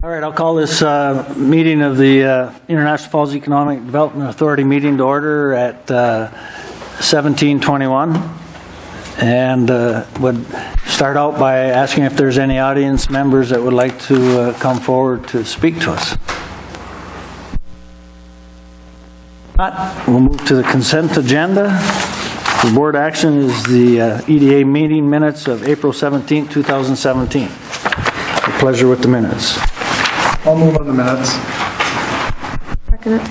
All right, I'll call this meeting of the International Falls Economic Development Authority meeting to order at 17:21, and would start out by asking if there's any audience members that would like to come forward to speak to us. Not, we'll move to the consent agenda. The board action is the EDA meeting minutes of April 17, 2017. A pleasure with the minutes. I'll move on the minutes. Second it.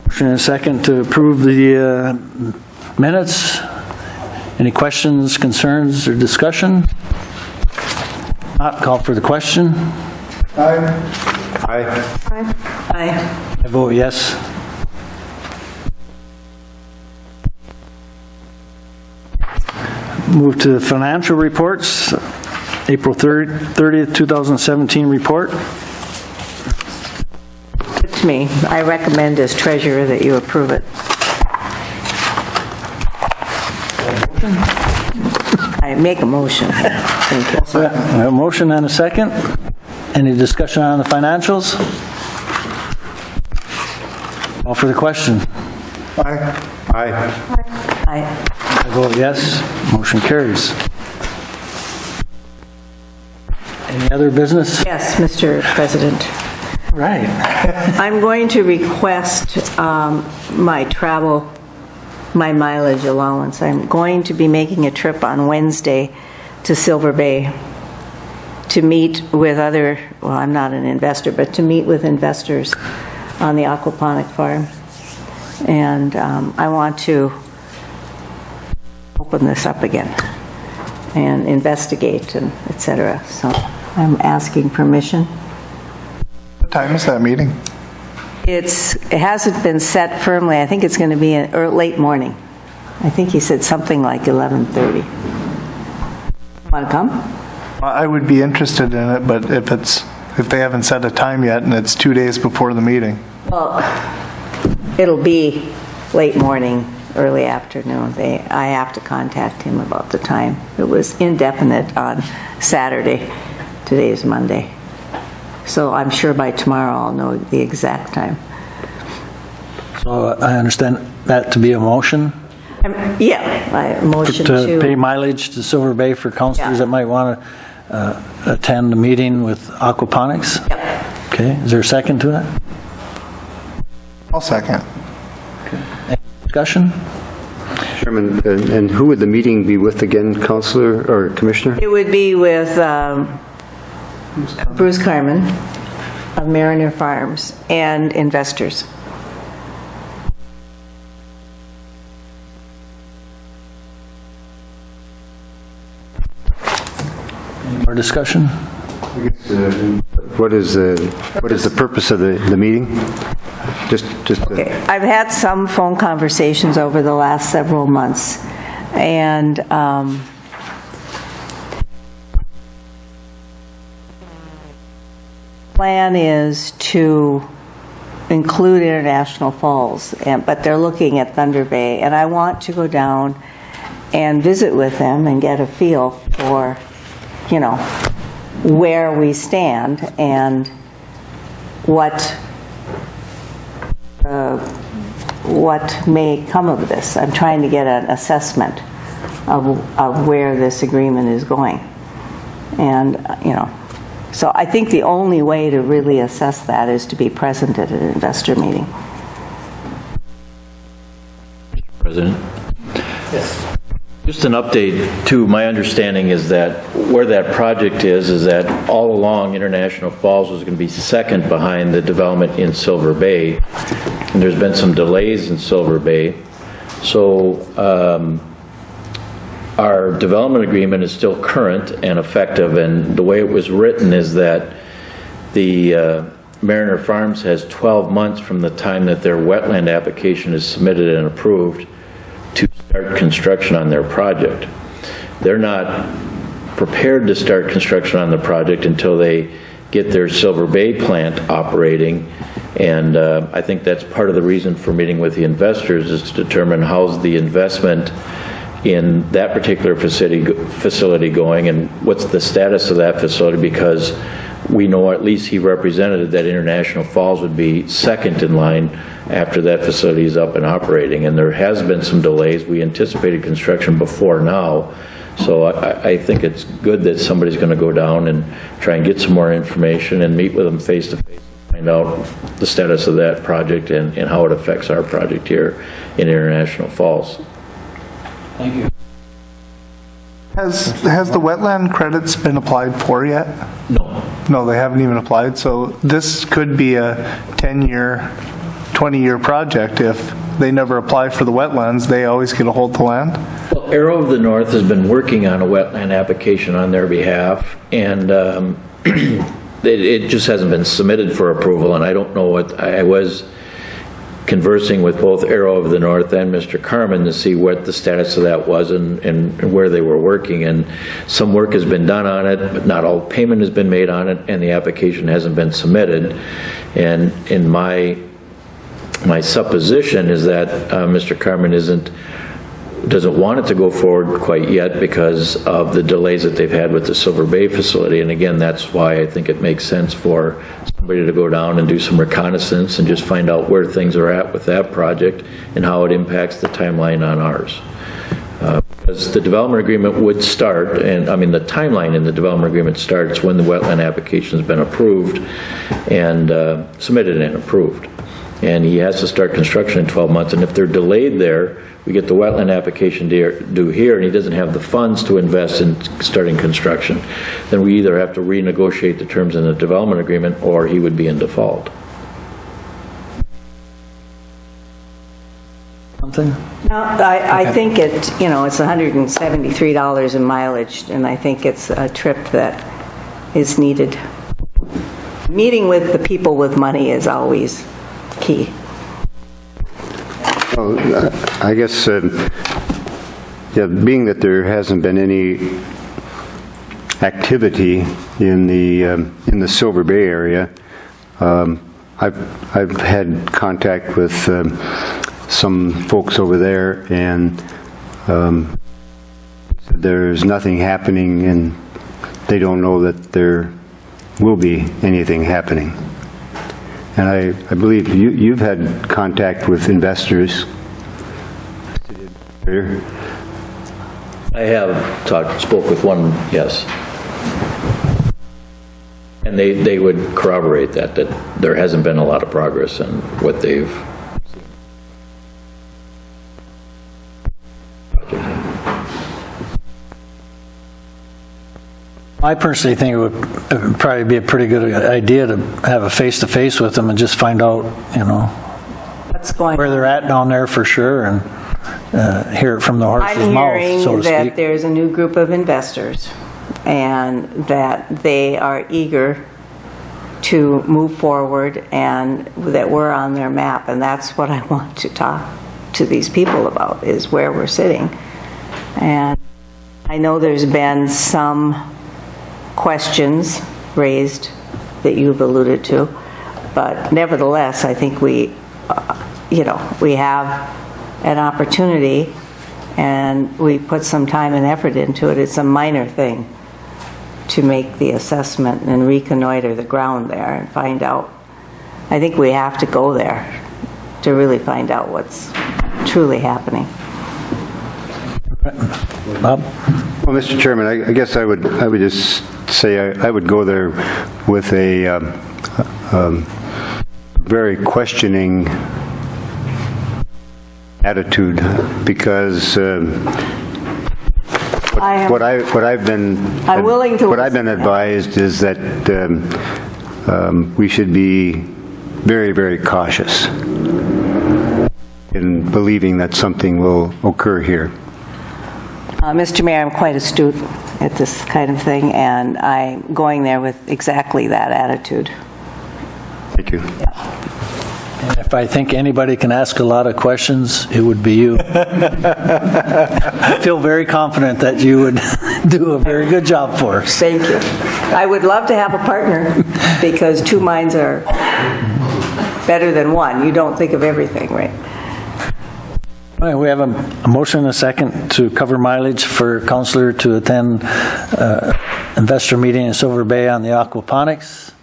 Motion and a second to approve the minutes. Any questions, concerns, or discussion? Not, call for the question. Aye. Aye. Aye. I vote yes. Move to the financial reports. April 30th, 2017 report. It's me. I recommend as treasurer that you approve it. I make a motion. Thank you. We have a motion and a second. Any discussion on the financials? Call for the question. Aye. Aye. Aye. I vote yes. Motion carries. Any other business? Yes, Mr. President. Right. I'm going to request my mileage allowance. I'm going to be making a trip on Wednesday to Silver Bay to meet with other, well, I'm not an investor, but to meet with investors on the aquaponic farm. And I want to open this up again and investigate and et cetera. So I'm asking permission. What time is that meeting? It hasn't been set firmly. I think it's going to be late morning. I think he said something like 11:30. Want to come? I would be interested in it, but if they haven't set a time yet and it's 2 days before the meeting. Well, it'll be late morning, early afternoon. I have to contact him about the time. It was indefinite on Saturday. Today is Monday. So I'm sure by tomorrow I'll know the exact time. So I understand that to be a motion? Yeah, a motion To pay mileage to Silver Bay for counselors that might want to attend the meeting with aquaponics? Yep. Okay, is there a second to that? I'll second. Any discussion? Chairman, and who would the meeting be with again, Councillor or Commissioner? It would be with Bruce Carmen of Mariner Farms and investors. Any more discussion? What is the purpose of the meeting? Okay. I've had some phone conversations over the last several months, and plan is to include International Falls, but they're looking at Thunder Bay, and I want to go down and visit with them and get a feel for, where we stand and what may come of this. I'm trying to get an assessment of where this agreement is going. And, so I think the only way to really assess that is to be present at an investor meeting. President? Yes. Just an update, too. My understanding is that where that project is that all along International Falls was going to be second behind the development in Silver Bay. And there's been some delays in Silver Bay. So our development agreement is still current and effective, and the way it was written is that the Mariner Farms has 12 months from the time that their wetland application is submitted and approved to start construction on their project. They're not prepared to start construction on the project until they get their Silver Bay plant operating, and I think that's part of the reason for meeting with the investors, is to determine how's the investment in that particular facility going and what's the status of that facility, because we know at least he represented that International Falls would be second in line after that facility is up and operating. And there has been some delays. We anticipated construction before now. So I think it's good that somebody's going to go down and try and get some more information and meet with them face to face, find out the status of that project and how it affects our project here in International Falls. Thank you. Has the wetland credits been applied for yet? No. No, they haven't even applied, so this could be a 10-year, 20-year project. If they never apply for the wetlands, they always get a hold of the land? Well, Arrow of the North has been working on a wetland application on their behalf, and it just hasn't been submitted for approval, and I don't know what, I was conversing with both Arrow of the North and Mr. Carmen to see what the status of that was and where they were working, and some work has been done on it, but not all payment has been made on it, and the application hasn't been submitted. And in my supposition is that Mr. Carmen doesn't want it to go forward quite yet because of the delays that they've had with the Silver Bay facility. And again, that's why I think it makes sense for somebody to go down and do some reconnaissance and just find out where things are at with that project and how it impacts the timeline on ours. Because the development agreement would start, and I mean the timeline in the development agreement starts when the wetland application has been approved and submitted and approved. And he has to start construction in 12 months. And if they're delayed there, we get the wetland application due here, and he doesn't have the funds to invest in starting construction, then we either have to renegotiate the terms in the development agreement or he would be in default. Something? No, I think it's $173 in mileage, and I think it's a trip that is needed. Meeting with the people with money is always key. Well, I guess, yeah, being that there hasn't been any activity in the Silver Bay area, I've had contact with some folks over there, and there's nothing happening, and they don't know that there will be anything happening. And I believe you've had contact with investors. I have spoke with one, yes. And they would corroborate that there hasn't been a lot of progress in what they've seen. I personally think it would probably be a pretty good idea to have a face-to-face with them and just find out, What's going where on? they're at down there for sure, and hear it from the horse's I'm mouth, hearing so to that speak. there's a new group of investors and that they are eager to move forward and that we're on their map. And that's what I want to talk to these people about, is where we're sitting. And I know there's been some questions raised that you've alluded to, but nevertheless, I think we have an opportunity, and we put some time and effort into it. It's a minor thing to make the assessment and reconnoiter the ground there and find out. I think we have to go there to really find out what's truly happening. Bob? Well, Mr. Chairman, I guess I would just say I would go there with a very questioning attitude, because what I've been advised is that we should be very, very cautious in believing that something will occur here. Mr. Mayor, I'm quite astute at this kind of thing, and I'm going there with exactly that attitude. Thank you. And if I think anybody can ask a lot of questions, it would be you. I feel very confident that you would do a very good job for us. Thank you. I would love to have a partner, because two minds are better than one. You don't think of everything, right? All right, we have a motion and a second to cover mileage for counselor to attend investor meeting in Silver Bay on the aquaponics.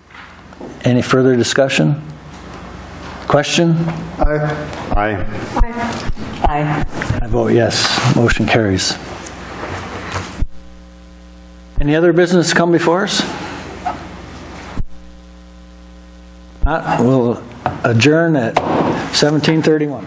Any further discussion? Question? Aye. Aye. I vote yes. Motion carries. Any other business come before us? Not, we'll adjourn at 17:31.